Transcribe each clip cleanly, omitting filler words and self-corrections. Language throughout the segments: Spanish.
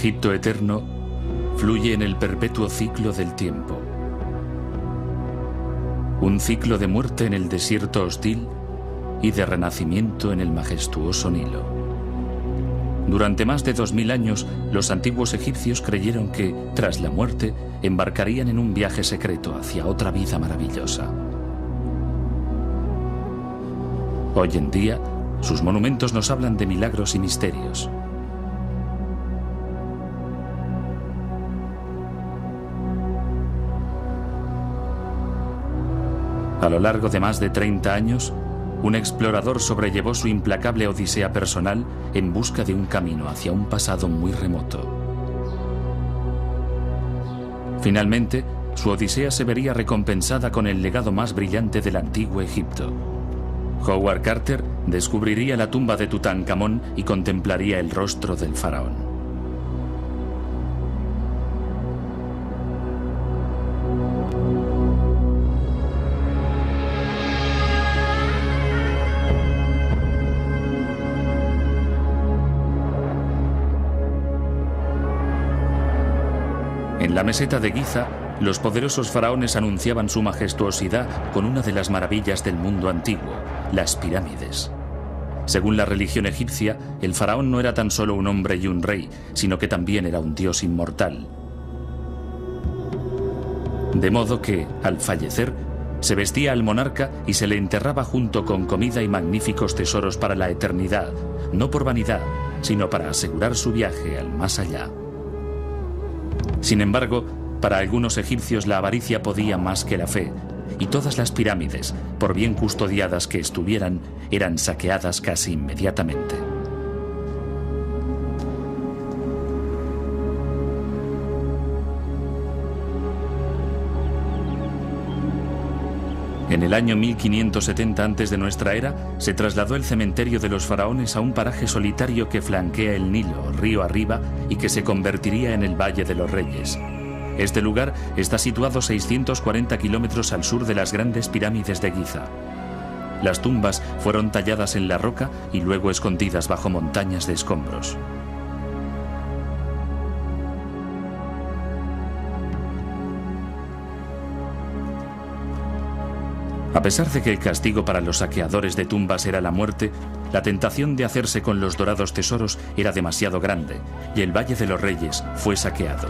Egipto eterno fluye en el perpetuo ciclo del tiempo. Un ciclo de muerte en el desierto hostil y de renacimiento en el majestuoso Nilo. Durante más de 2000 años, los antiguos egipcios creyeron que, tras la muerte, embarcarían en un viaje secreto hacia otra vida maravillosa. Hoy en día, sus monumentos nos hablan de milagros y misterios. A lo largo de más de 30 años, un explorador sobrellevó su implacable odisea personal en busca de un camino hacia un pasado muy remoto. Finalmente, su odisea se vería recompensada con el legado más brillante del antiguo Egipto. Howard Carter descubriría la tumba de Tutankamón y contemplaría el rostro del faraón. En la meseta de Giza, los poderosos faraones anunciaban su majestuosidad con una de las maravillas del mundo antiguo, las pirámides. Según la religión egipcia, el faraón no era tan solo un hombre y un rey, sino que también era un dios inmortal. De modo que, al fallecer, se vestía al monarca y se le enterraba junto con comida y magníficos tesoros para la eternidad, no por vanidad, sino para asegurar su viaje al más allá. Sin embargo, para algunos egipcios la avaricia podía más que la fe, y todas las pirámides, por bien custodiadas que estuvieran, eran saqueadas casi inmediatamente. En el año 1570 antes de nuestra era, se trasladó el cementerio de los faraones a un paraje solitario que flanquea el Nilo, río arriba, y que se convertiría en el Valle de los Reyes. Este lugar está situado 640 kilómetros al sur de las grandes pirámides de Giza. Las tumbas fueron talladas en la roca y luego escondidas bajo montañas de escombros. A pesar de que el castigo para los saqueadores de tumbas era la muerte, la tentación de hacerse con los dorados tesoros era demasiado grande y el Valle de los Reyes fue saqueado.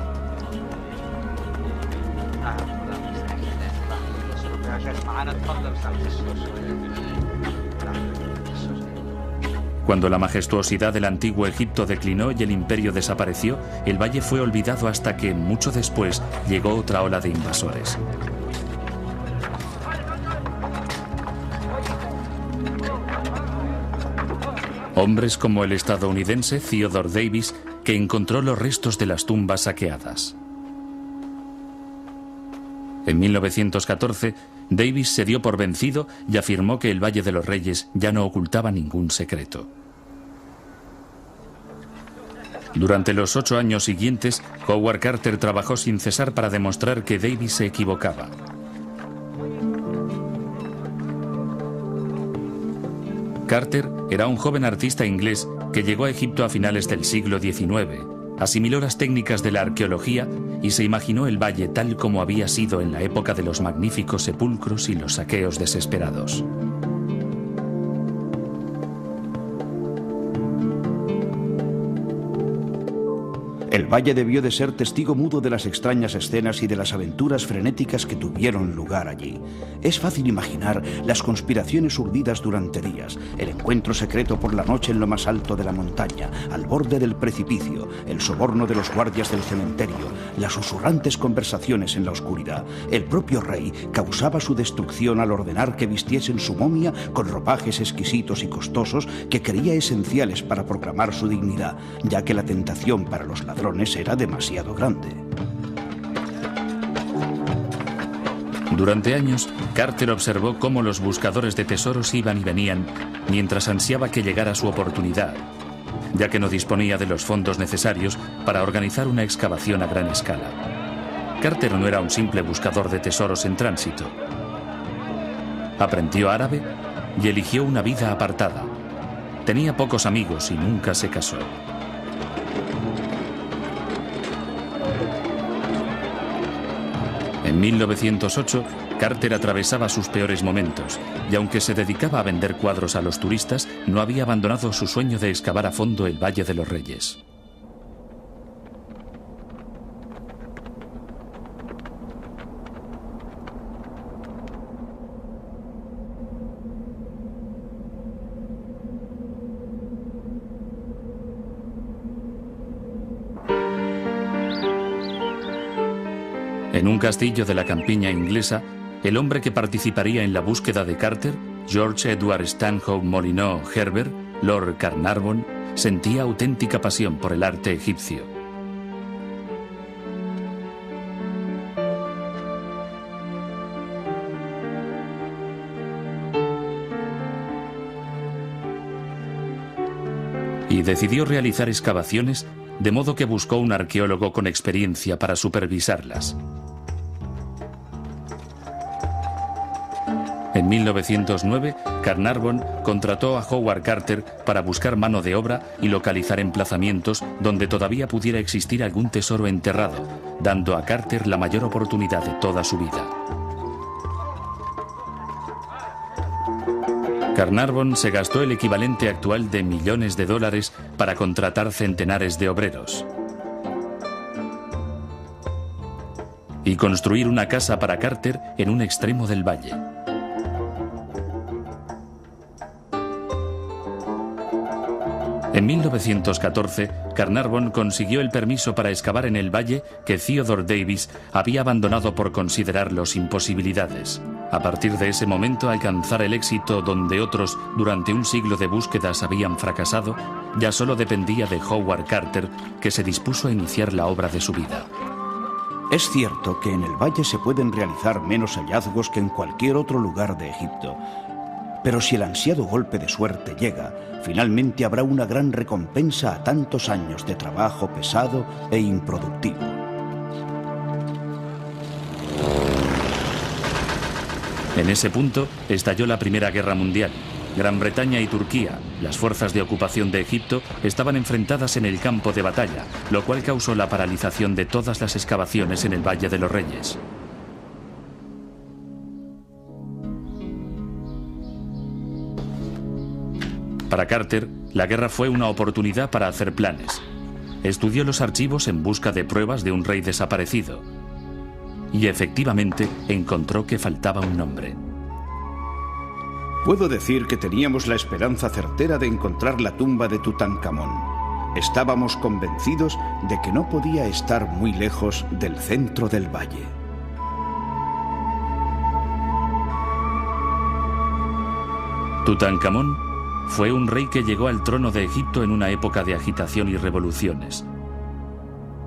Cuando la majestuosidad del antiguo Egipto declinó y el imperio desapareció, el valle fue olvidado hasta que, mucho después, llegó otra ola de invasores. Hombres como el estadounidense Theodore Davis, que encontró los restos de las tumbas saqueadas. En 1914, Davis se dio por vencido y afirmó que el Valle de los Reyes ya no ocultaba ningún secreto. Durante los 8 años siguientes, Howard Carter trabajó sin cesar para demostrar que Davis se equivocaba. Carter era un joven artista inglés que llegó a Egipto a finales del siglo XIX, asimiló las técnicas de la arqueología y se imaginó el valle tal como había sido en la época de los magníficos sepulcros y los saqueos desesperados. El valle debió de ser testigo mudo de las extrañas escenas y de las aventuras frenéticas que tuvieron lugar allí. Es fácil imaginar las conspiraciones urdidas durante días, el encuentro secreto por la noche en lo más alto de la montaña, al borde del precipicio, el soborno de los guardias del cementerio, las susurrantes conversaciones en la oscuridad. El propio rey causaba su destrucción al ordenar que vistiesen su momia con ropajes exquisitos y costosos que creía esenciales para proclamar su dignidad, ya que la tentación para los ladrones era demasiado grande. Durante años, Carter observó cómo los buscadores de tesoros iban y venían mientras ansiaba que llegara su oportunidad, ya que no disponía de los fondos necesarios para organizar una excavación a gran escala. Carter no era un simple buscador de tesoros en tránsito. Aprendió árabe y eligió una vida apartada. Tenía pocos amigos y nunca se casó. En 1908, Carter atravesaba sus peores momentos y aunque se dedicaba a vender cuadros a los turistas, no había abandonado su sueño de excavar a fondo el Valle de los Reyes. En un castillo de la campiña inglesa, el hombre que participaría en la búsqueda de Carter, George Edward Stanhope Molyneux Herbert, Lord Carnarvon, sentía auténtica pasión por el arte egipcio. Y decidió realizar excavaciones, de modo que buscó un arqueólogo con experiencia para supervisarlas. En 1909, Carnarvon contrató a Howard Carter para buscar mano de obra y localizar emplazamientos donde todavía pudiera existir algún tesoro enterrado, dando a Carter la mayor oportunidad de toda su vida. Carnarvon se gastó el equivalente actual de millones de dólares para contratar centenares de obreros y construir una casa para Carter en un extremo del valle. En 1914, Carnarvon consiguió el permiso para excavar en el valle que Theodore Davis había abandonado por considerarlos imposibilidades. A partir de ese momento, alcanzar el éxito donde otros durante un siglo de búsquedas habían fracasado, ya solo dependía de Howard Carter, que se dispuso a iniciar la obra de su vida. Es cierto que en el valle se pueden realizar menos hallazgos que en cualquier otro lugar de Egipto. Pero si el ansiado golpe de suerte llega, finalmente habrá una gran recompensa a tantos años de trabajo pesado e improductivo. En ese punto estalló la Primera Guerra Mundial. Gran Bretaña y Turquía, las fuerzas de ocupación de Egipto, estaban enfrentadas en el campo de batalla, lo cual causó la paralización de todas las excavaciones en el Valle de los Reyes. Para Carter, la guerra fue una oportunidad para hacer planes. Estudió los archivos en busca de pruebas de un rey desaparecido. Y efectivamente encontró que faltaba un nombre. Puedo decir que teníamos la esperanza certera de encontrar la tumba de Tutankamón. Estábamos convencidos de que no podía estar muy lejos del centro del valle. Tutankamón fue un rey que llegó al trono de Egipto en una época de agitación y revoluciones.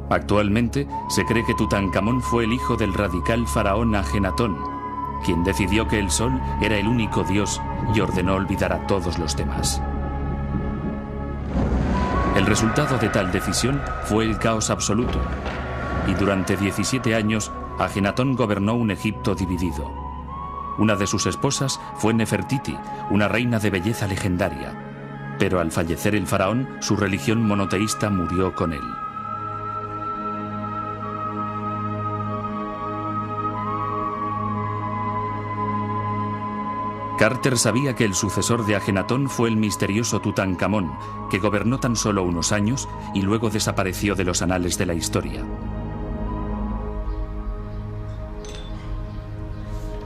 Actualmente se cree que Tutankamón fue el hijo del radical faraón Ajenatón, quien decidió que el sol era el único dios y ordenó olvidar a todos los demás. El resultado de tal decisión fue el caos absoluto, y durante 17 años Ajenatón gobernó un Egipto dividido. Una de sus esposas fue Nefertiti, una reina de belleza legendaria, pero al fallecer el faraón, su religión monoteísta murió con él. Carter sabía que el sucesor de Ajenatón fue el misterioso Tutankamón, que gobernó tan solo unos años y luego desapareció de los anales de la historia.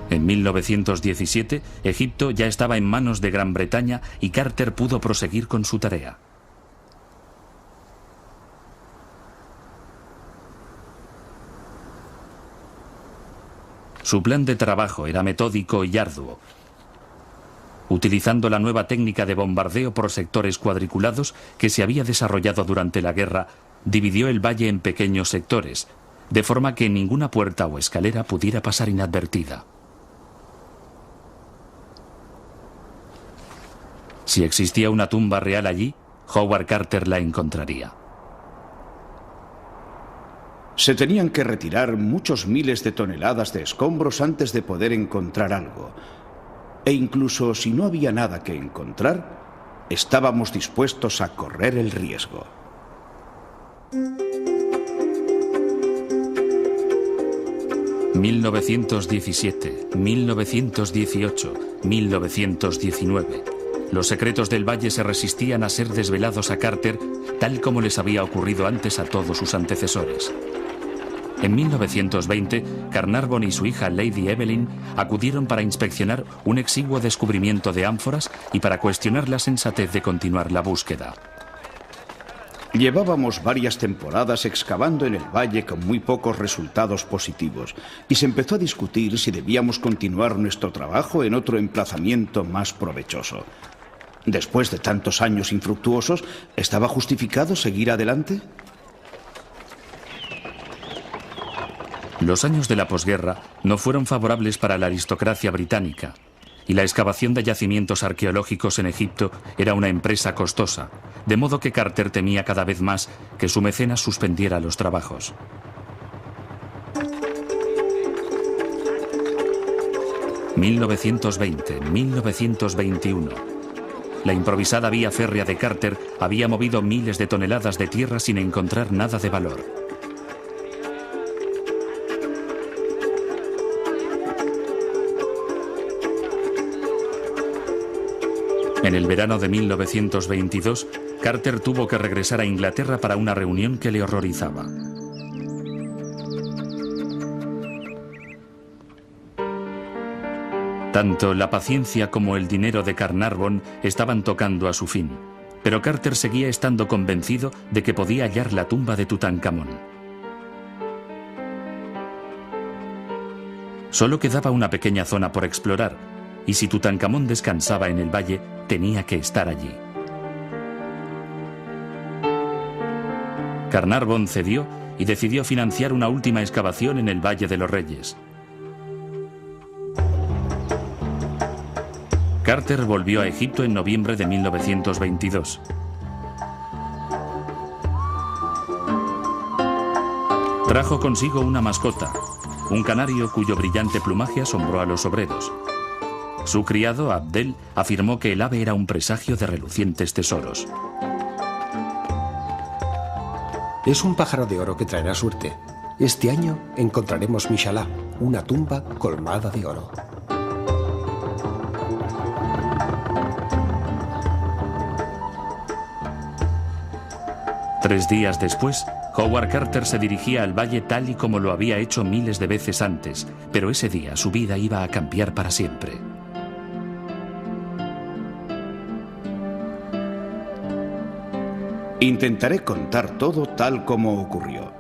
En 1917, Egipto ya estaba en manos de Gran Bretaña y Carter pudo proseguir con su tarea. Su plan de trabajo era metódico y arduo. Utilizando la nueva técnica de bombardeo por sectores cuadriculados que se había desarrollado durante la guerra, dividió el valle en pequeños sectores, de forma que ninguna puerta o escalera pudiera pasar inadvertida. Si existía una tumba real allí, Howard Carter la encontraría. Se tenían que retirar muchos miles de toneladas de escombros antes de poder encontrar algo. E incluso si no había nada que encontrar, estábamos dispuestos a correr el riesgo. 1917, 1918, 1919. Los secretos del Valle se resistían a ser desvelados a Carter, tal como les había ocurrido antes a todos sus antecesores. En 1920, Carnarvon y su hija Lady Evelyn acudieron para inspeccionar un exiguo descubrimiento de ánforas y para cuestionar la sensatez de continuar la búsqueda. Llevábamos varias temporadas excavando en el valle con muy pocos resultados positivos y se empezó a discutir si debíamos continuar nuestro trabajo en otro emplazamiento más provechoso. Después de tantos años infructuosos, ¿estaba justificado seguir adelante? Los años de la posguerra no fueron favorables para la aristocracia británica, y la excavación de yacimientos arqueológicos en Egipto era una empresa costosa, de modo que Carter temía cada vez más que su mecenas suspendiera los trabajos. «1920-1921. La improvisada vía férrea de Carter había movido miles de toneladas de tierra sin encontrar nada de valor. En el verano de 1922, Carter tuvo que regresar a Inglaterra para una reunión que le horrorizaba. Tanto la paciencia como el dinero de Carnarvon estaban tocando a su fin, pero Carter seguía estando convencido de que podía hallar la tumba de Tutankamón. Solo quedaba una pequeña zona por explorar, y si Tutankamón descansaba en el valle, tenía que estar allí. Carnarvon cedió y decidió financiar una última excavación en el Valle de los Reyes. Carter volvió a Egipto en noviembre de 1922. Trajo consigo una mascota, un canario cuyo brillante plumaje asombró a los obreros. Su criado, Abdel, afirmó que el ave era un presagio de relucientes tesoros. Es un pájaro de oro que traerá suerte. Este año encontraremos Mishalá, una tumba colmada de oro. Tres días después, Howard Carter se dirigía al valle tal y como lo había hecho miles de veces antes, pero ese día su vida iba a cambiar para siempre. Intentaré contar todo tal como ocurrió.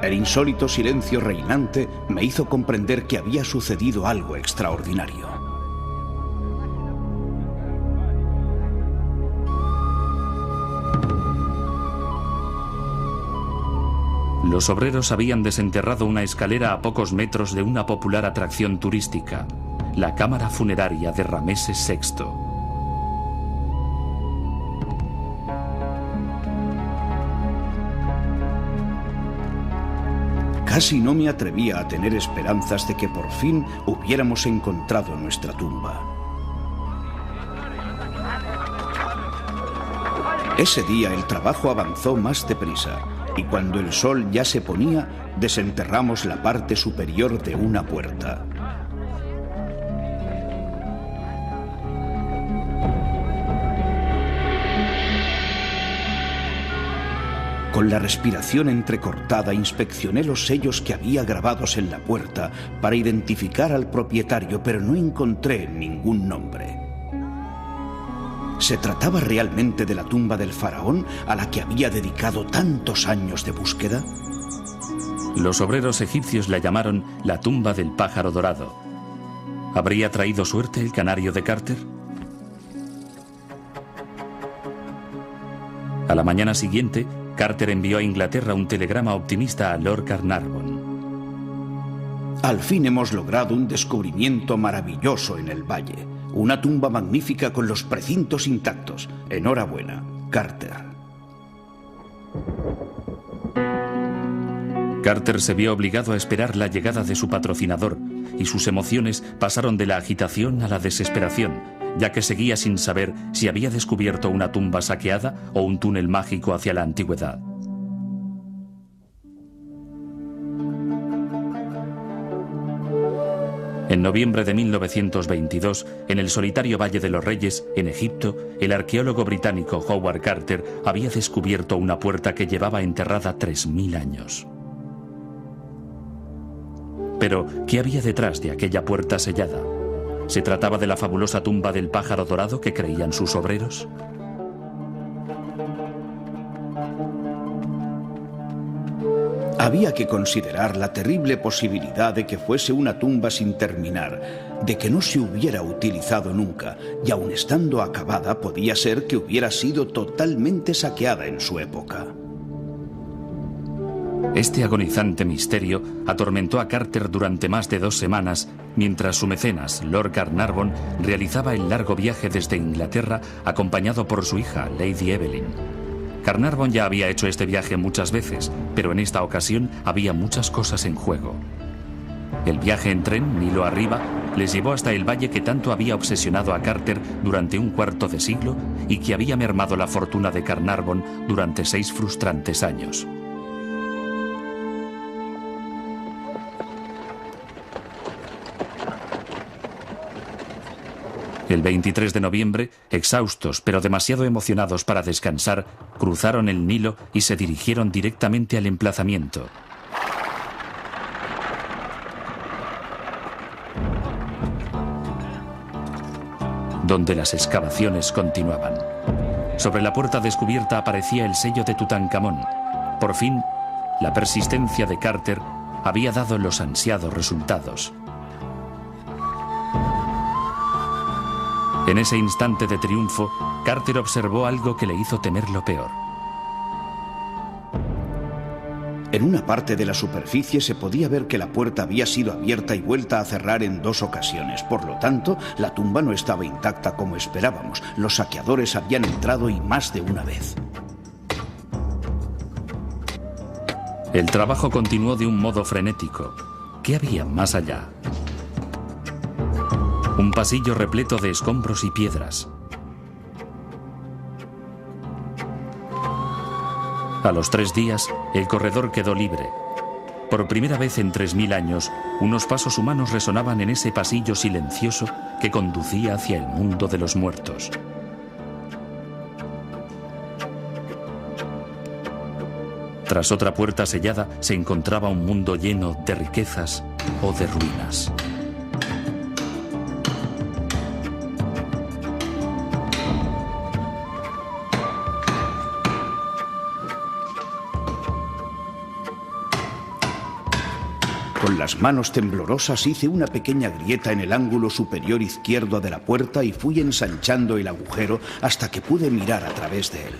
El insólito silencio reinante me hizo comprender que había sucedido algo extraordinario. Los obreros habían desenterrado una escalera a pocos metros de una popular atracción turística, la cámara funeraria de Rameses VI. Casi no me atrevía a tener esperanzas de que por fin hubiéramos encontrado nuestra tumba. Ese día el trabajo avanzó más deprisa y cuando el sol ya se ponía, desenterramos la parte superior de una puerta. Con la respiración entrecortada inspeccioné los sellos que había grabados en la puerta para identificar al propietario, pero no encontré ningún nombre. ¿Se trataba realmente de la tumba del faraón a la que había dedicado tantos años de búsqueda? Los obreros egipcios la llamaron la tumba del pájaro dorado. ¿Habría traído suerte el canario de Carter? A la mañana siguiente, Carter envió a Inglaterra un telegrama optimista a Lord Carnarvon. Al fin hemos logrado un descubrimiento maravilloso en el valle. Una tumba magnífica con los precintos intactos. Enhorabuena, Carter. Carter se vio obligado a esperar la llegada de su patrocinador, y sus emociones pasaron de la agitación a la desesperación, ya que seguía sin saber si había descubierto una tumba saqueada o un túnel mágico hacia la antigüedad. En noviembre de 1922, en el solitario Valle de los Reyes, en Egipto, el arqueólogo británico Howard Carter había descubierto una puerta que llevaba enterrada 3000 años. Pero, ¿qué había detrás de aquella puerta sellada? ¿Se trataba de la fabulosa tumba del pájaro dorado que creían sus obreros? Había que considerar la terrible posibilidad de que fuese una tumba sin terminar, de que no se hubiera utilizado nunca, y aun estando acabada podía ser que hubiera sido totalmente saqueada en su época. Este agonizante misterio atormentó a Carter durante más de 2 semanas, mientras su mecenas, Lord Carnarvon, realizaba el largo viaje desde Inglaterra acompañado por su hija, Lady Evelyn. Carnarvon ya había hecho este viaje muchas veces, pero en esta ocasión había muchas cosas en juego. El viaje en tren, Nilo arriba, les llevó hasta el valle que tanto había obsesionado a Carter durante un cuarto de siglo y que había mermado la fortuna de Carnarvon durante 6 frustrantes años. El 23 de noviembre, exhaustos pero demasiado emocionados para descansar, cruzaron el Nilo y se dirigieron directamente al emplazamiento. Donde las excavaciones continuaban. Sobre la puerta descubierta aparecía el sello de Tutankamón. Por fin, la persistencia de Carter había dado los ansiados resultados. En ese instante de triunfo, Carter observó algo que le hizo temer lo peor. En una parte de la superficie se podía ver que la puerta había sido abierta y vuelta a cerrar en 2 ocasiones. Por lo tanto, la tumba no estaba intacta como esperábamos. Los saqueadores habían entrado y más de una vez. El trabajo continuó de un modo frenético. ¿Qué había más allá? Un pasillo repleto de escombros y piedras. A los 3 días, el corredor quedó libre. Por primera vez en 3000 años, unos pasos humanos resonaban en ese pasillo silencioso que conducía hacia el mundo de los muertos. Tras otra puerta sellada se encontraba un mundo lleno de riquezas o de ruinas. Con las manos temblorosas hice una pequeña grieta en el ángulo superior izquierdo de la puerta y fui ensanchando el agujero hasta que pude mirar a través de él.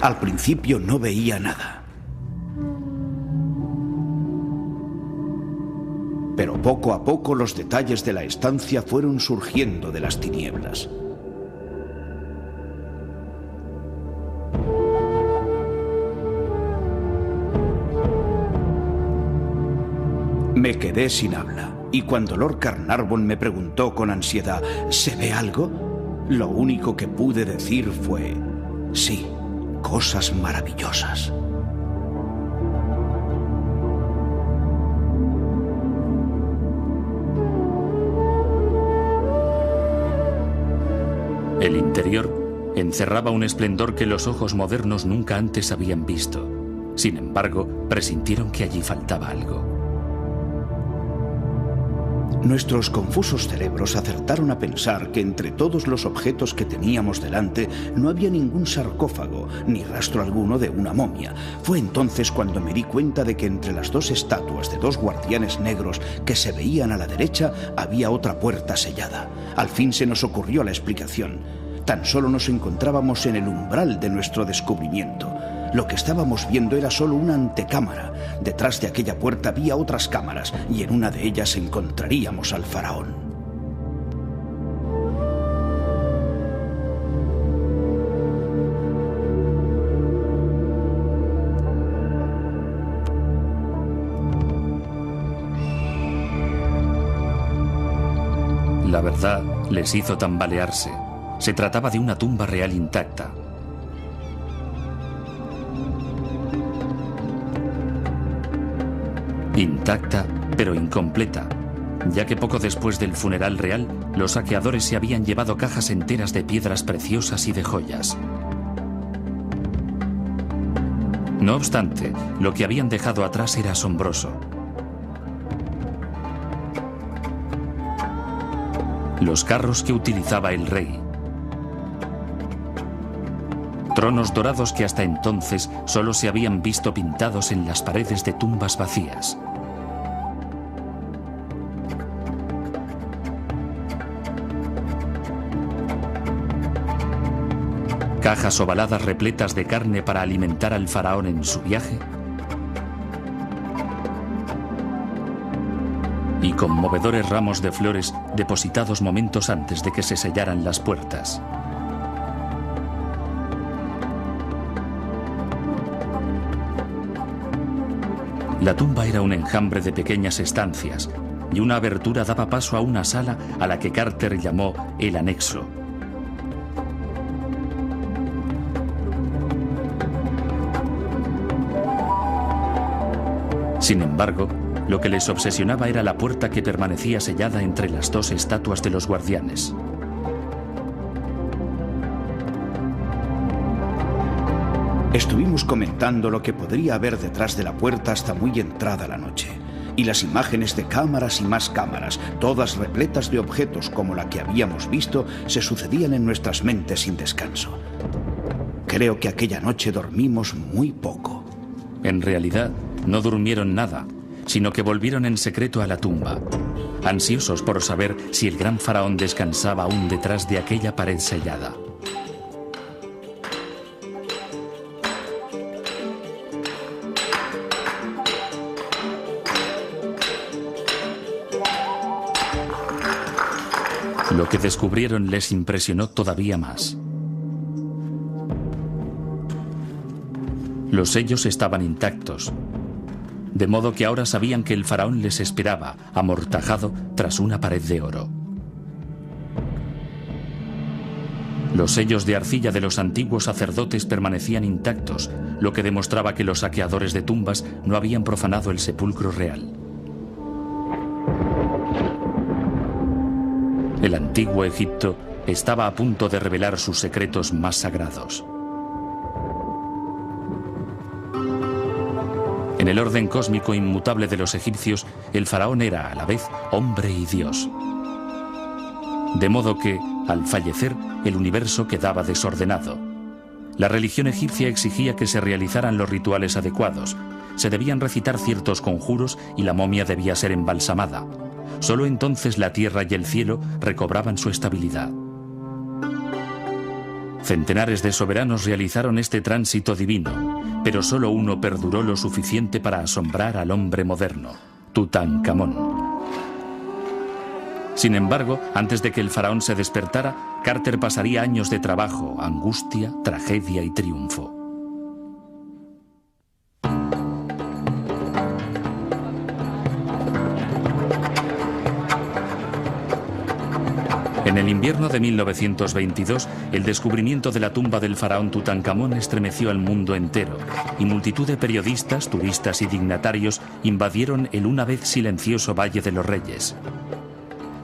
Al principio no veía nada. Pero poco a poco los detalles de la estancia fueron surgiendo de las tinieblas. Me quedé sin habla, y cuando Lord Carnarvon me preguntó con ansiedad, ¿se ve algo?, lo único que pude decir fue, sí, cosas maravillosas. El interior encerraba un esplendor que los ojos modernos nunca antes habían visto. Sin embargo, presintieron que allí faltaba algo. Nuestros confusos cerebros acertaron a pensar que entre todos los objetos que teníamos delante no había ningún sarcófago, ni rastro alguno de una momia. Fue entonces cuando me di cuenta de que entre las 2 estatuas de 2 guardianes negros que se veían a la derecha había otra puerta sellada. Al fin se nos ocurrió la explicación. Tan solo nos encontrábamos en el umbral de nuestro descubrimiento. Lo que estábamos viendo era solo una antecámara. Detrás de aquella puerta había otras cámaras y en una de ellas encontraríamos al faraón. La verdad les hizo tambalearse. Se trataba de una tumba real intacta. Intacta, pero incompleta, ya que poco después del funeral real, los saqueadores se habían llevado cajas enteras de piedras preciosas y de joyas. No obstante, lo que habían dejado atrás era asombroso. Los carros que utilizaba el rey. Tronos dorados que hasta entonces solo se habían visto pintados en las paredes de tumbas vacías. Cajas ovaladas repletas de carne para alimentar al faraón en su viaje. Y conmovedores ramos de flores depositados momentos antes de que se sellaran las puertas. La tumba era un enjambre de pequeñas estancias y una abertura daba paso a una sala a la que Carter llamó el anexo. Sin embargo, lo que les obsesionaba era la puerta que permanecía sellada entre las dos estatuas de los guardianes. Estuvimos comentando lo que podría haber detrás de la puerta hasta muy entrada la noche. Y las imágenes de cámaras y más cámaras, todas repletas de objetos como la que habíamos visto, se sucedían en nuestras mentes sin descanso. Creo que aquella noche dormimos muy poco. En realidad, no durmieron nada, sino que volvieron en secreto a la tumba, ansiosos por saber si el gran faraón descansaba aún detrás de aquella pared sellada. Lo que descubrieron les impresionó todavía más. Los sellos estaban intactos, de modo que ahora sabían que el faraón les esperaba, amortajado tras una pared de oro. Los sellos de arcilla de los antiguos sacerdotes permanecían intactos, lo que demostraba que los saqueadores de tumbas no habían profanado el sepulcro real. El antiguo Egipto estaba a punto de revelar sus secretos más sagrados. En el orden cósmico inmutable de los egipcios, el faraón era a la vez hombre y Dios. De modo que, al fallecer, el universo quedaba desordenado. La religión egipcia exigía que se realizaran los rituales adecuados. Se debían recitar ciertos conjuros y la momia debía ser embalsamada. Solo entonces la tierra y el cielo recobraban su estabilidad. Centenares de soberanos realizaron este tránsito divino, pero solo uno perduró lo suficiente para asombrar al hombre moderno, Tutankamón. Sin embargo, antes de que el faraón se despertara, Carter pasaría años de trabajo, angustia, tragedia y triunfo. En el invierno de 1922, el descubrimiento de la tumba del faraón Tutankamón estremeció al mundo entero, y multitud de periodistas, turistas y dignatarios invadieron el una vez silencioso Valle de los Reyes.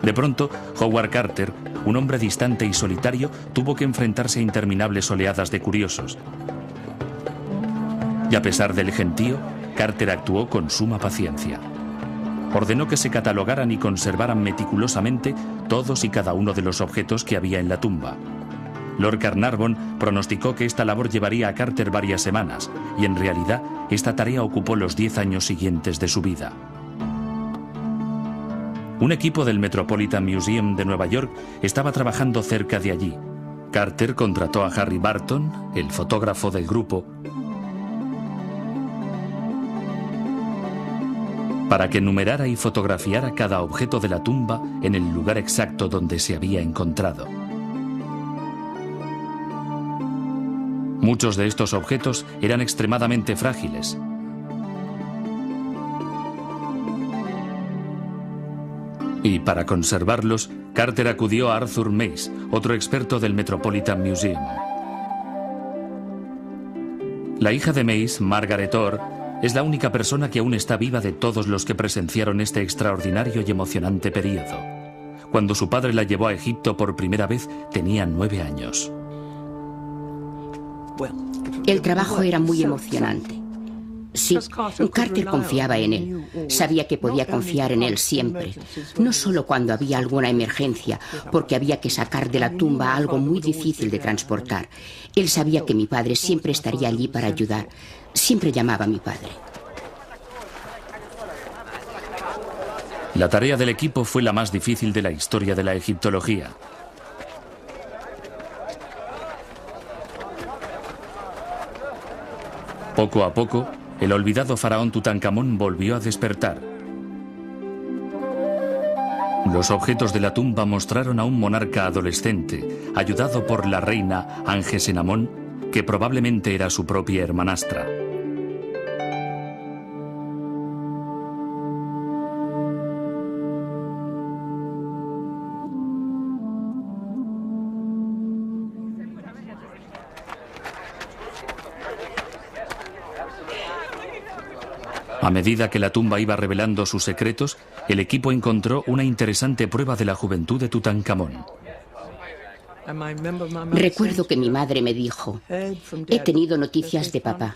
De pronto, Howard Carter, un hombre distante y solitario, tuvo que enfrentarse a interminables oleadas de curiosos. Y a pesar del gentío, Carter actuó con suma paciencia. Ordenó que se catalogaran y conservaran meticulosamente todos y cada uno de los objetos que había en la tumba. Lord Carnarvon pronosticó que esta labor llevaría a Carter varias semanas, y en realidad esta tarea ocupó los 10 años siguientes de su vida. Un equipo del Metropolitan Museum de Nueva York estaba trabajando cerca de allí. Carter contrató a Harry Barton, el fotógrafo del grupo, para que numerara y fotografiara cada objeto de la tumba en el lugar exacto donde se había encontrado. Muchos de estos objetos eran extremadamente frágiles. Y para conservarlos, Carter acudió a Arthur Mace, otro experto del Metropolitan Museum. La hija de Mace, Margaret Orr, es la única persona que aún está viva de todos los que presenciaron este extraordinario y emocionante periodo. Cuando su padre la llevó a Egipto por primera vez, tenía 9 años. El trabajo era muy emocionante. Sí, Carter confiaba en él. Sabía que podía confiar en él siempre. No solo cuando había alguna emergencia, porque había que sacar de la tumba algo muy difícil de transportar. Él sabía que mi padre siempre estaría allí para ayudar. Siempre llamaba a mi padre. La tarea del equipo fue la más difícil de la historia de la egiptología. Poco a poco, el olvidado faraón Tutankamón volvió a despertar. Los objetos de la tumba mostraron a un monarca adolescente, ayudado por la reina Angesenamón, que probablemente era su propia hermanastra. A medida que la tumba iba revelando sus secretos, el equipo encontró una interesante prueba de la juventud de Tutankamón. Recuerdo que mi madre me dijo: he tenido noticias de papá.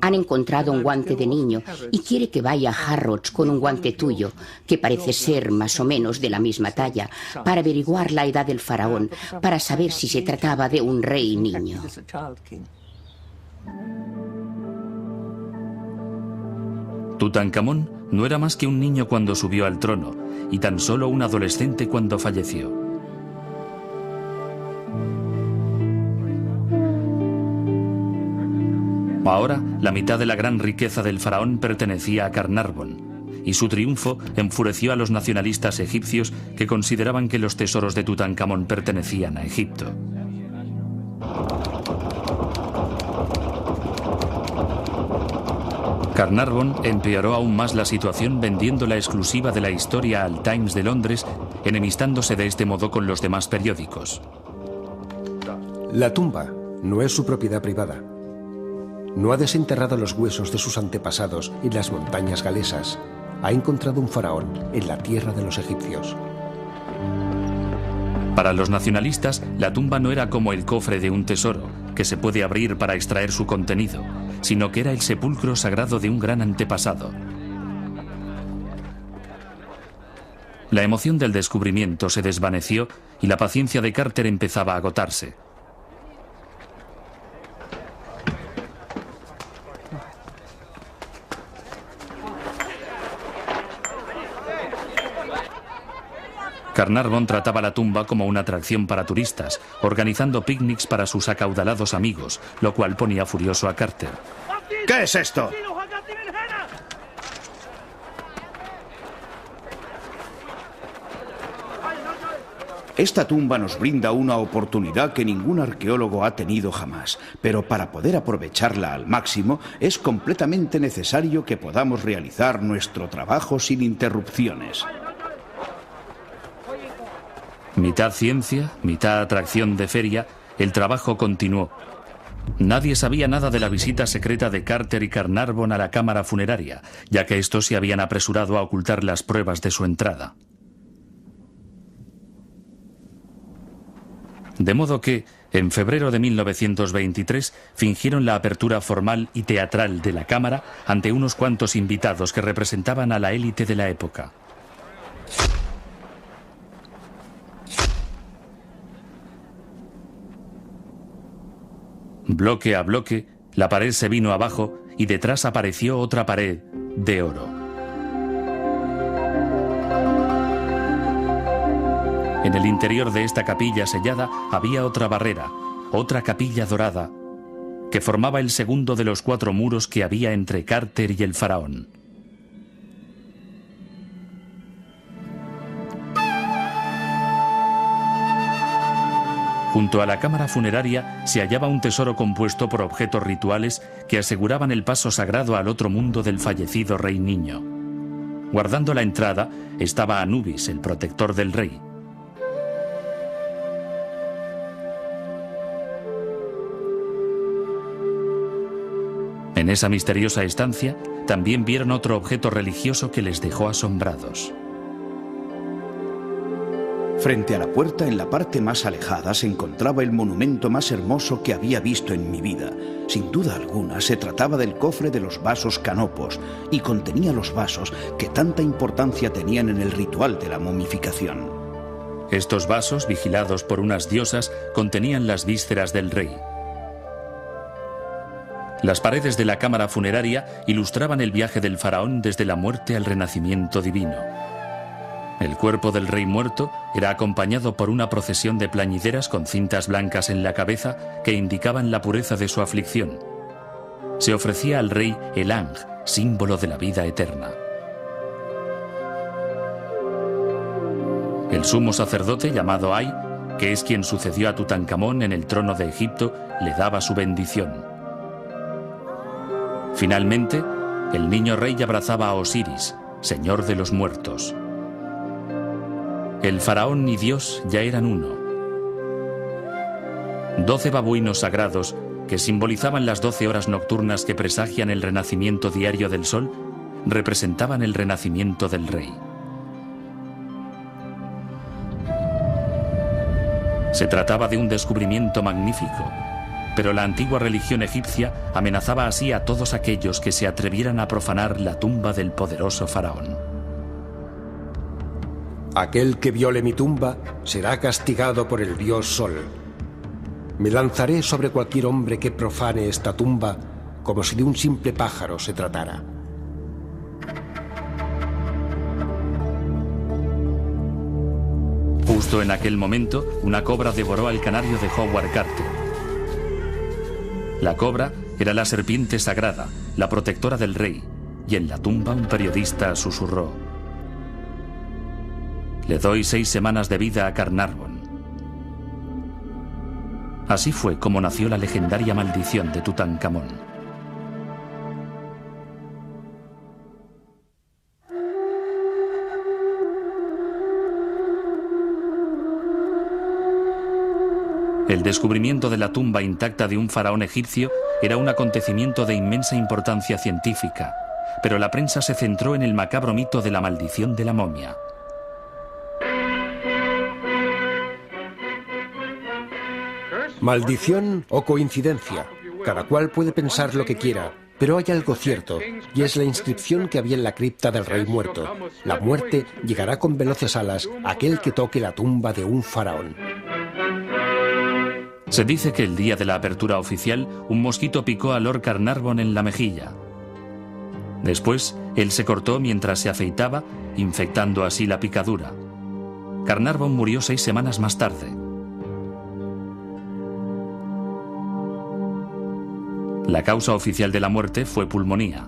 Han encontrado un guante de niño y quiere que vaya a Harrods con un guante tuyo, que parece ser más o menos de la misma talla, para averiguar la edad del faraón, para saber si se trataba de un rey niño. Tutankamón no era más que un niño cuando subió al trono y tan solo un adolescente cuando falleció. Ahora, la mitad de la gran riqueza del faraón pertenecía a Carnarvon, y su triunfo enfureció a los nacionalistas egipcios que consideraban que los tesoros de Tutankamón pertenecían a Egipto. Carnarvon empeoró aún más la situación vendiendo la exclusiva de la historia al Times de Londres, enemistándose de este modo con los demás periódicos. La tumba no es su propiedad privada. No ha desenterrado los huesos de sus antepasados en las montañas galesas. Ha encontrado un faraón en la tierra de los egipcios. Para los nacionalistas, la tumba no era como el cofre de un tesoro, que se puede abrir para extraer su contenido, sino que era el sepulcro sagrado de un gran antepasado. La emoción del descubrimiento se desvaneció y la paciencia de Carter empezaba a agotarse. Carnarvon trataba la tumba como una atracción para turistas, organizando picnics para sus acaudalados amigos, lo cual ponía furioso a Carter. ¿Qué es esto? Esta tumba nos brinda una oportunidad que ningún arqueólogo ha tenido jamás, pero para poder aprovecharla al máximo es completamente necesario que podamos realizar nuestro trabajo sin interrupciones. Mitad ciencia, mitad atracción de feria, el trabajo continuó. Nadie sabía nada de la visita secreta de Carter y Carnarvon a la cámara funeraria, ya que estos se habían apresurado a ocultar las pruebas de su entrada. De modo que, en febrero de 1923, fingieron la apertura formal y teatral de la cámara ante unos cuantos invitados que representaban a la élite de la época. Bloque a bloque, la pared se vino abajo y detrás apareció otra pared de oro. En el interior de esta capilla sellada había otra barrera, otra capilla dorada, que formaba el segundo de los 4 muros que había entre Carter y el faraón. Junto a la cámara funeraria se hallaba un tesoro compuesto por objetos rituales que aseguraban el paso sagrado al otro mundo del fallecido rey niño. Guardando la entrada estaba Anubis, el protector del rey. En esa misteriosa estancia también vieron otro objeto religioso que les dejó asombrados. Frente a la puerta, en la parte más alejada, se encontraba el monumento más hermoso que había visto en mi vida. Sin duda alguna, se trataba del cofre de los vasos canopos y contenía los vasos que tanta importancia tenían en el ritual de la momificación. Estos vasos, vigilados por unas diosas, contenían las vísceras del rey. Las paredes de la cámara funeraria ilustraban el viaje del faraón desde la muerte al renacimiento divino. El cuerpo del rey muerto era acompañado por una procesión de plañideras con cintas blancas en la cabeza que indicaban la pureza de su aflicción. Se ofrecía al rey el Ang, símbolo de la vida eterna. El sumo sacerdote llamado Ay, que es quien sucedió a Tutankamón en el trono de Egipto, le daba su bendición. Finalmente, el niño rey abrazaba a Osiris, señor de los muertos. El faraón y Dios ya eran uno. 12 babuinos sagrados, que simbolizaban las 12 horas nocturnas que presagian el renacimiento diario del sol, representaban el renacimiento del rey. Se trataba de un descubrimiento magnífico, pero la antigua religión egipcia amenazaba así a todos aquellos que se atrevieran a profanar la tumba del poderoso faraón. Aquel que viole mi tumba será castigado por el dios Sol. Me lanzaré sobre cualquier hombre que profane esta tumba como si de un simple pájaro se tratara. Justo en aquel momento, una cobra devoró al canario de Howard Carter. La cobra era la serpiente sagrada, la protectora del rey, y en la tumba un periodista susurró: «Le doy 6 semanas de vida a Carnarvon». Así fue como nació la legendaria maldición de Tutankamón. El descubrimiento de la tumba intacta de un faraón egipcio era un acontecimiento de inmensa importancia científica, pero la prensa se centró en el macabro mito de la maldición de la momia. Maldición o coincidencia. Cada cual puede pensar lo que quiera, pero hay algo cierto, y es la inscripción que había en la cripta del rey muerto. La muerte llegará con veloces alas a aquel que toque la tumba de un faraón. Se dice que el día de la apertura oficial, un mosquito picó a Lord Carnarvon en la mejilla. Después, él se cortó mientras se afeitaba, infectando así la picadura. Carnarvon murió 6 semanas más tarde. La causa oficial de la muerte fue pulmonía.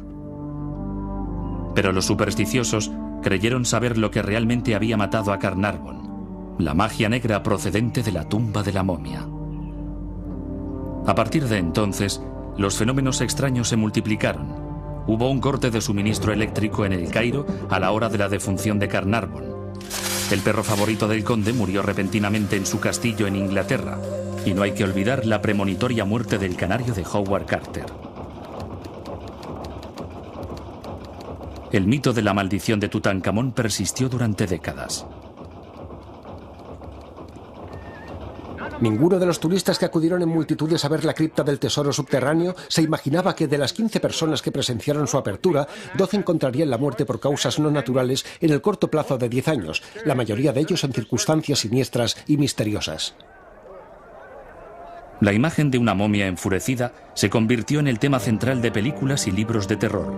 Pero los supersticiosos creyeron saber lo que realmente había matado a Carnarvon: la magia negra procedente de la tumba de la momia. A partir de entonces, los fenómenos extraños se multiplicaron. Hubo un corte de suministro eléctrico en el Cairo a la hora de la defunción de Carnarvon. El perro favorito del conde murió repentinamente en su castillo en Inglaterra. Y no hay que olvidar la premonitoria muerte del canario de Howard Carter. El mito de la maldición de Tutankamón persistió durante décadas. Ninguno de los turistas que acudieron en multitudes a ver la cripta del tesoro subterráneo se imaginaba que de las 15 personas que presenciaron su apertura, 12 encontrarían la muerte por causas no naturales en el corto plazo de 10 años, la mayoría de ellos en circunstancias siniestras y misteriosas. La imagen de una momia enfurecida se convirtió en el tema central de películas y libros de terror.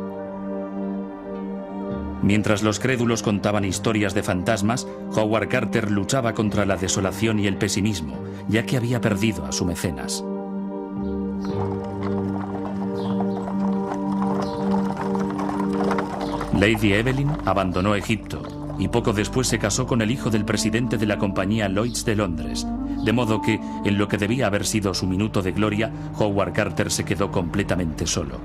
Mientras los crédulos contaban historias de fantasmas, Howard Carter luchaba contra la desolación y el pesimismo, ya que había perdido a su mecenas. Lady Evelyn abandonó Egipto y poco después se casó con el hijo del presidente de la compañía Lloyd's de Londres, de modo que, en lo que debía haber sido su minuto de gloria, Howard Carter se quedó completamente solo.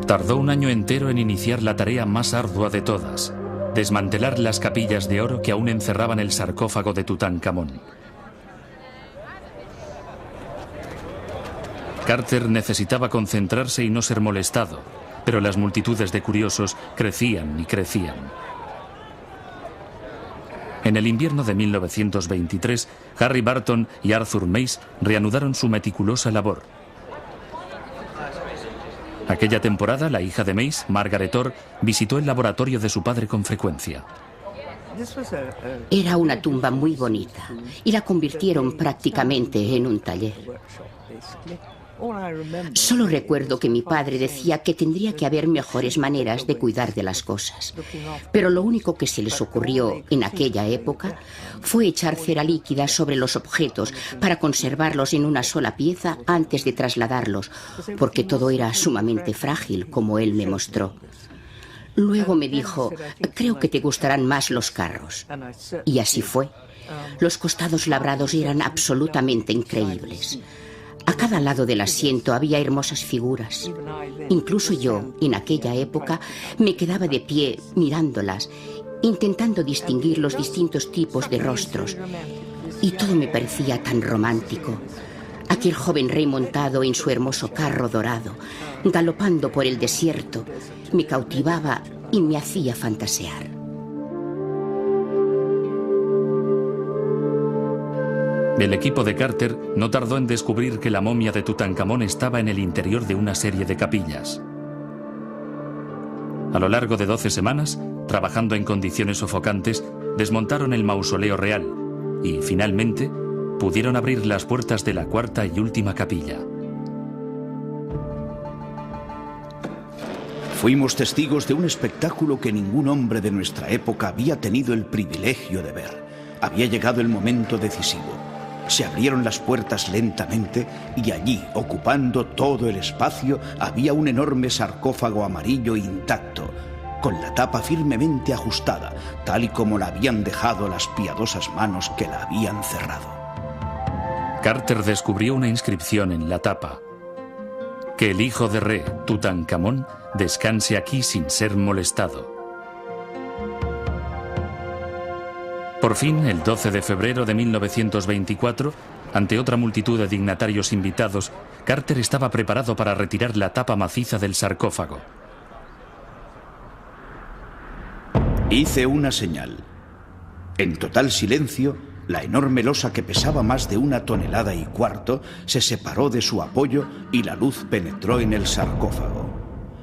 Tardó un año entero en iniciar la tarea más ardua de todas: desmantelar las capillas de oro que aún encerraban el sarcófago de Tutankamón. Carter necesitaba concentrarse y no ser molestado, pero las multitudes de curiosos crecían y crecían. En el invierno de 1923, Harry Barton y Arthur Mace reanudaron su meticulosa labor. Aquella temporada, la hija de Mace, Margaret Orr, visitó el laboratorio de su padre con frecuencia. Era una tumba muy bonita y la convirtieron prácticamente en un taller. Solo recuerdo que mi padre decía que tendría que haber mejores maneras de cuidar de las cosas. Pero lo único que se les ocurrió en aquella época fue echar cera líquida sobre los objetos para conservarlos en una sola pieza antes de trasladarlos, porque todo era sumamente frágil, como él me mostró. Luego me dijo, creo que te gustarán más los carros. Y así fue. Los costados labrados eran absolutamente increíbles. A cada lado del asiento había hermosas figuras. Incluso yo, en aquella época, me quedaba de pie mirándolas, intentando distinguir los distintos tipos de rostros. Y todo me parecía tan romántico. Aquel joven rey montado en su hermoso carro dorado, galopando por el desierto, me cautivaba y me hacía fantasear. El equipo de Carter no tardó en descubrir que la momia de Tutankamón estaba en el interior de una serie de capillas. A lo largo de 12 semanas, trabajando en condiciones sofocantes, desmontaron el mausoleo real y, finalmente, pudieron abrir las puertas de la cuarta y última capilla. Fuimos testigos de un espectáculo que ningún hombre de nuestra época había tenido el privilegio de ver. Había llegado el momento decisivo. Se abrieron las puertas lentamente y allí, ocupando todo el espacio, había un enorme sarcófago amarillo intacto, con la tapa firmemente ajustada, tal y como la habían dejado las piadosas manos que la habían cerrado. Carter descubrió una inscripción en la tapa: que el hijo de Re, Tutankamón, descanse aquí sin ser molestado. Por fin, el 12 de febrero de 1924, ante otra multitud de dignatarios invitados, Carter estaba preparado para retirar la tapa maciza del sarcófago. Hice una señal. En total silencio, la enorme losa que pesaba más de 1,25 toneladas se separó de su apoyo y la luz penetró en el sarcófago.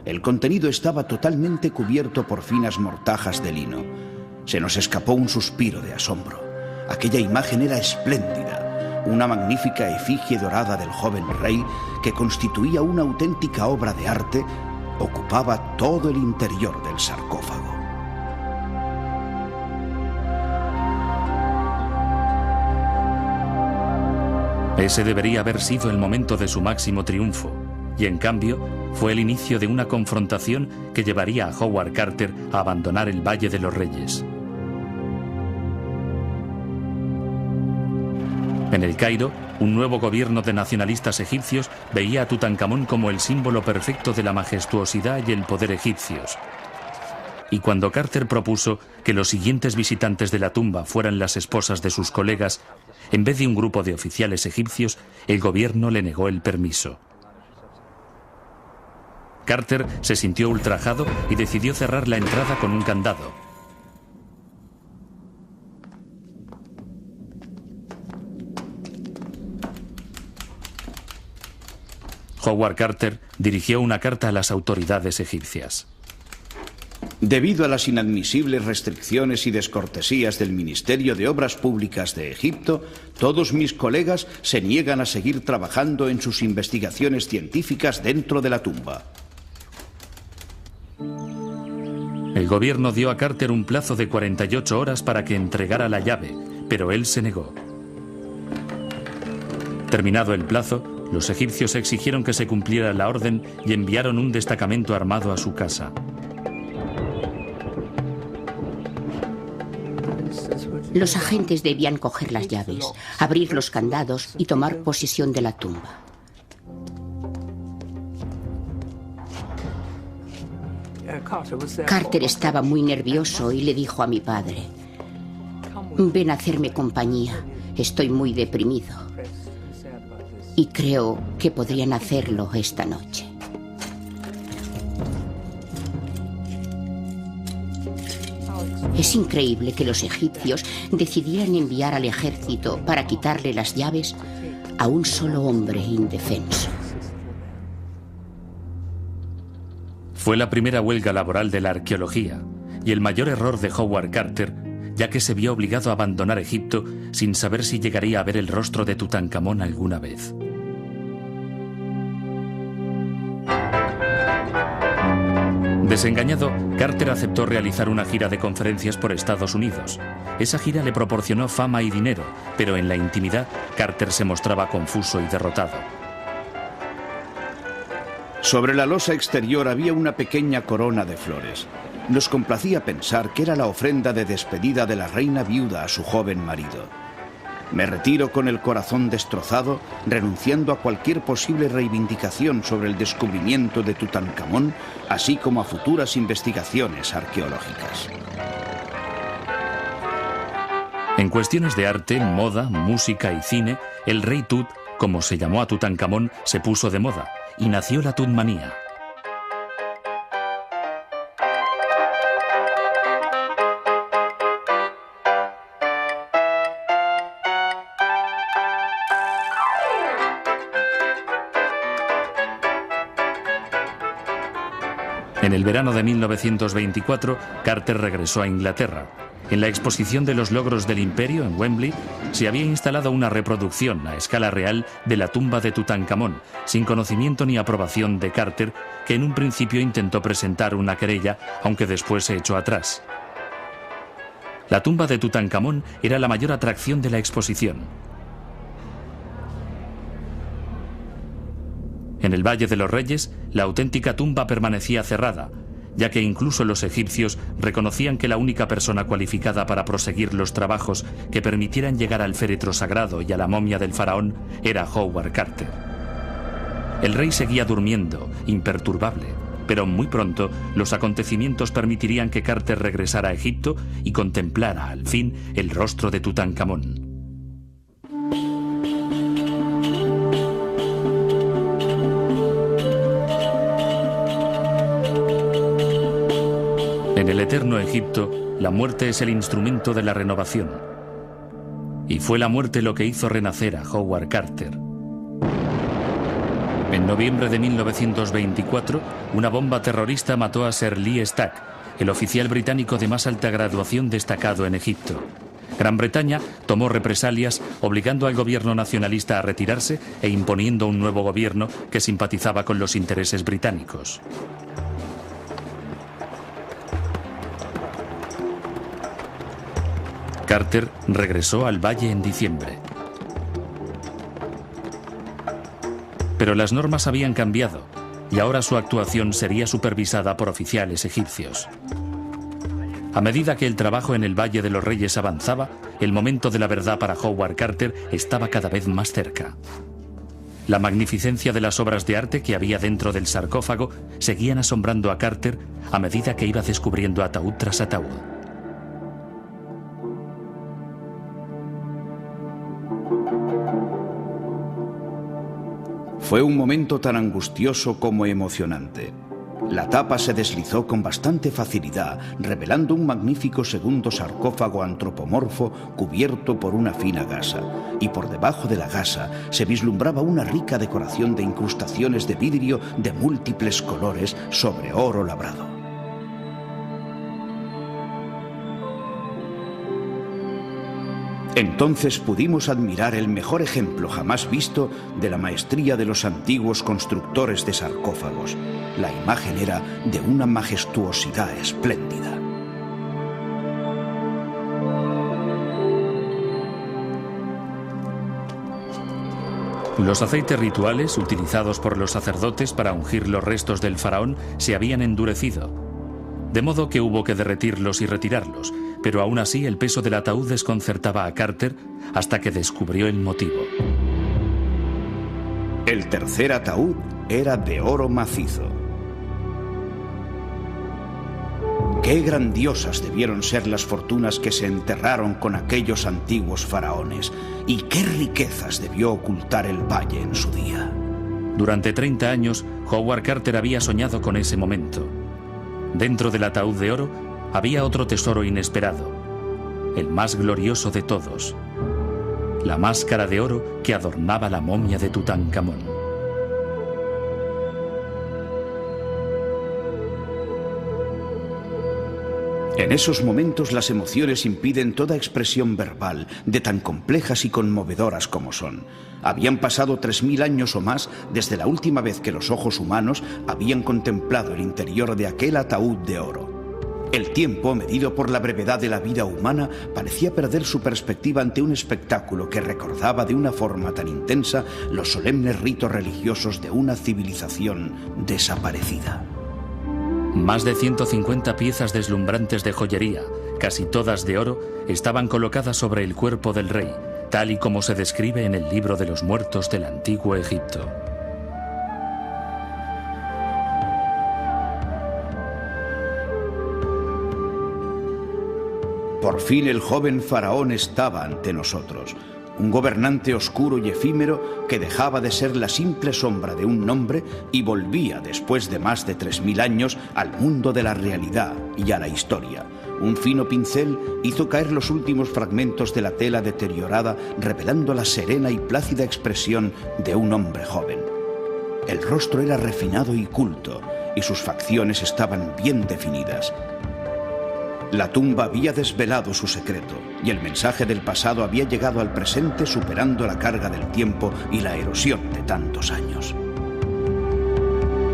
El contenido estaba totalmente cubierto por finas mortajas de lino. Se nos escapó un suspiro de asombro. Aquella imagen era espléndida, una magnífica efigie dorada del joven rey que constituía una auténtica obra de arte, ocupaba todo el interior del sarcófago. Ese debería haber sido el momento de su máximo triunfo, y en cambio fue el inicio de una confrontación que llevaría a Howard Carter a abandonar el Valle de los Reyes. En el Cairo, un nuevo gobierno de nacionalistas egipcios veía a Tutankamón como el símbolo perfecto de la majestuosidad y el poder egipcios. Y cuando Carter propuso que los siguientes visitantes de la tumba fueran las esposas de sus colegas, en vez de un grupo de oficiales egipcios, el gobierno le negó el permiso. Carter se sintió ultrajado y decidió cerrar la entrada con un candado. Howard Carter dirigió una carta a las autoridades egipcias. Debido a las inadmisibles restricciones y descortesías del Ministerio de Obras Públicas de Egipto, todos mis colegas se niegan a seguir trabajando en sus investigaciones científicas dentro de la tumba. El gobierno dio a Carter un plazo de 48 horas para que entregara la llave, pero él se negó. Terminado el plazo, los egipcios exigieron que se cumpliera la orden y enviaron un destacamento armado a su casa. Los agentes debían coger las llaves, abrir los candados y tomar posesión de la tumba. Carter estaba muy nervioso y le dijo a mi padre: ven a hacerme compañía, estoy muy deprimido. Y creo que podrían hacerlo esta noche. Es increíble que los egipcios decidieran enviar al ejército para quitarle las llaves a un solo hombre indefenso. Fue la primera huelga laboral de la arqueología y el mayor error de Howard Carter, ya que se vio obligado a abandonar Egipto sin saber si llegaría a ver el rostro de Tutankamón alguna vez. Desengañado, Carter aceptó realizar una gira de conferencias por Estados Unidos. Esa gira le proporcionó fama y dinero, pero en la intimidad, Carter se mostraba confuso y derrotado. Sobre la losa exterior había una pequeña corona de flores. Nos complacía pensar que era la ofrenda de despedida de la reina viuda a su joven marido. Me retiro con el corazón destrozado, renunciando a cualquier posible reivindicación sobre el descubrimiento de Tutankamón, así como a futuras investigaciones arqueológicas. En cuestiones de arte, moda, música y cine, el rey Tut, como se llamó a Tutankamón, se puso de moda y nació la Tutmanía. En el verano de 1924, Carter regresó a Inglaterra. En la exposición de los logros del imperio en Wembley se había instalado una reproducción a escala real de la tumba de Tutankamón, sin conocimiento ni aprobación de Carter, que en un principio intentó presentar una querella, aunque después se echó atrás. La tumba de Tutankamón era la mayor atracción de la exposición. En el Valle de los Reyes, la auténtica tumba permanecía cerrada, ya que incluso los egipcios reconocían que la única persona cualificada para proseguir los trabajos que permitieran llegar al féretro sagrado y a la momia del faraón era Howard Carter. El rey seguía durmiendo, imperturbable, pero muy pronto los acontecimientos permitirían que Carter regresara a Egipto y contemplara al fin el rostro de Tutankamón. En el eterno Egipto, la muerte es el instrumento de la renovación. Y fue la muerte lo que hizo renacer a Howard Carter. En noviembre de 1924, una bomba terrorista mató a Sir Lee Stack, el oficial británico de más alta graduación destacado en Egipto. Gran Bretaña tomó represalias, obligando al gobierno nacionalista a retirarse e imponiendo un nuevo gobierno que simpatizaba con los intereses británicos. Carter regresó al valle en diciembre. Pero las normas habían cambiado y ahora su actuación sería supervisada por oficiales egipcios. A medida que el trabajo en el Valle de los Reyes avanzaba, el momento de la verdad para Howard Carter estaba cada vez más cerca. La magnificencia de las obras de arte que había dentro del sarcófago seguían asombrando a Carter a medida que iba descubriendo ataúd tras ataúd. Fue un momento tan angustioso como emocionante. La tapa se deslizó con bastante facilidad, revelando un magnífico segundo sarcófago antropomorfo cubierto por una fina gasa, y por debajo de la gasa se vislumbraba una rica decoración de incrustaciones de vidrio de múltiples colores sobre oro labrado. Entonces pudimos admirar el mejor ejemplo jamás visto de la maestría de los antiguos constructores de sarcófagos. La imagen era de una majestuosidad espléndida. Los aceites rituales utilizados por los sacerdotes para ungir los restos del faraón se habían endurecido, de modo que hubo que derretirlos y retirarlos, pero aún así el peso del ataúd desconcertaba a Carter hasta que descubrió el motivo. El tercer ataúd era de oro macizo. Qué grandiosas debieron ser las fortunas que se enterraron con aquellos antiguos faraones, y qué riquezas debió ocultar el valle en su día. Durante 30 años, Howard Carter había soñado con ese momento. Dentro del ataúd de oro había otro tesoro inesperado, el más glorioso de todos, la máscara de oro que adornaba la momia de Tutankamón. En esos momentos las emociones impiden toda expresión verbal, de tan complejas y conmovedoras como son. Habían pasado 3000 años o más desde la última vez que los ojos humanos habían contemplado el interior de aquel ataúd de oro. El tiempo, medido por la brevedad de la vida humana, parecía perder su perspectiva ante un espectáculo que recordaba de una forma tan intensa los solemnes ritos religiosos de una civilización desaparecida. Más de 150 piezas deslumbrantes de joyería, casi todas de oro, estaban colocadas sobre el cuerpo del rey, tal y como se describe en el libro de los muertos del antiguo Egipto. Por fin el joven faraón estaba ante nosotros. Un gobernante oscuro y efímero que dejaba de ser la simple sombra de un nombre y volvía, después de más de 3000 años, al mundo de la realidad y a la historia. Un fino pincel hizo caer los últimos fragmentos de la tela deteriorada, revelando la serena y plácida expresión de un hombre joven. El rostro era refinado y culto, y sus facciones estaban bien definidas. La tumba había desvelado su secreto, y el mensaje del pasado había llegado al presente superando la carga del tiempo y la erosión de tantos años.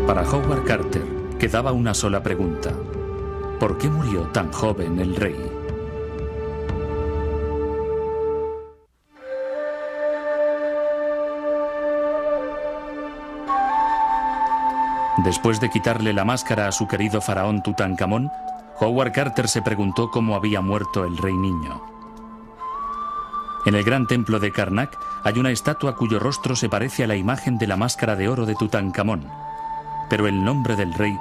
Para Howard Carter quedaba una sola pregunta: ¿por qué murió tan joven el rey? Después de quitarle la máscara a su querido faraón Tutankamón, Howard Carter se preguntó cómo había muerto el rey niño. En el gran templo de Karnak hay una estatua cuyo rostro se parece a la imagen de la máscara de oro de Tutankamón, pero el nombre del rey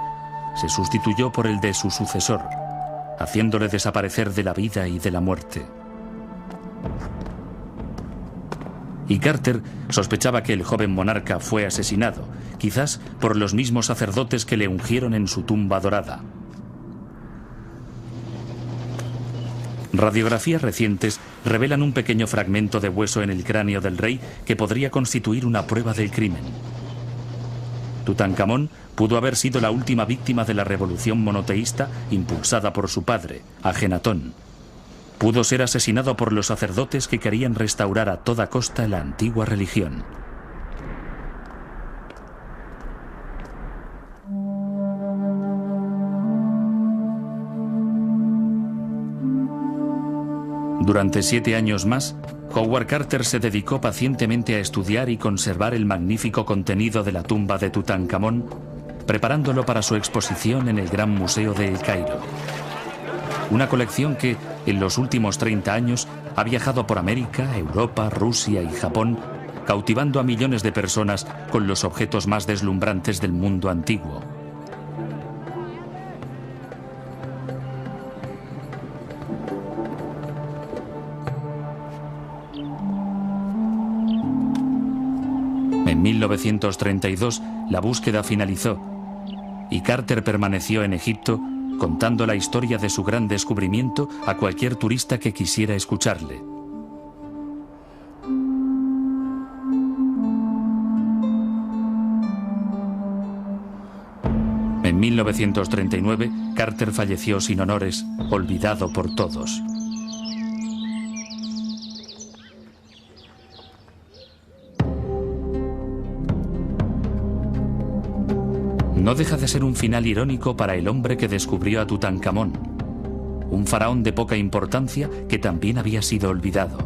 se sustituyó por el de su sucesor, haciéndole desaparecer de la vida y de la muerte. Y Carter sospechaba que el joven monarca fue asesinado, quizás por los mismos sacerdotes que le ungieron en su tumba dorada. Radiografías recientes revelan un pequeño fragmento de hueso en el cráneo del rey que podría constituir una prueba del crimen. Tutankamón pudo haber sido la última víctima de la revolución monoteísta impulsada por su padre, Ajenatón. Pudo ser asesinado por los sacerdotes que querían restaurar a toda costa la antigua religión. Durante 7 años más, Howard Carter se dedicó pacientemente a estudiar y conservar el magnífico contenido de la tumba de Tutankamón, preparándolo para su exposición en el Gran Museo de El Cairo. Una colección que, en los últimos 30 años, ha viajado por América, Europa, Rusia y Japón, cautivando a millones de personas con los objetos más deslumbrantes del mundo antiguo. En 1932, la búsqueda finalizó y Carter permaneció en Egipto contando la historia de su gran descubrimiento a cualquier turista que quisiera escucharle. En 1939, Carter falleció sin honores, olvidado por todos. No deja de ser un final irónico para el hombre que descubrió a Tutankamón, un faraón de poca importancia que también había sido olvidado.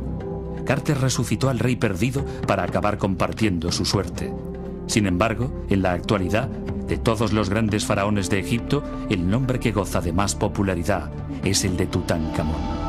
Carter resucitó al rey perdido para acabar compartiendo su suerte. Sin embargo, en la actualidad, de todos los grandes faraones de Egipto, el nombre que goza de más popularidad es el de Tutankamón.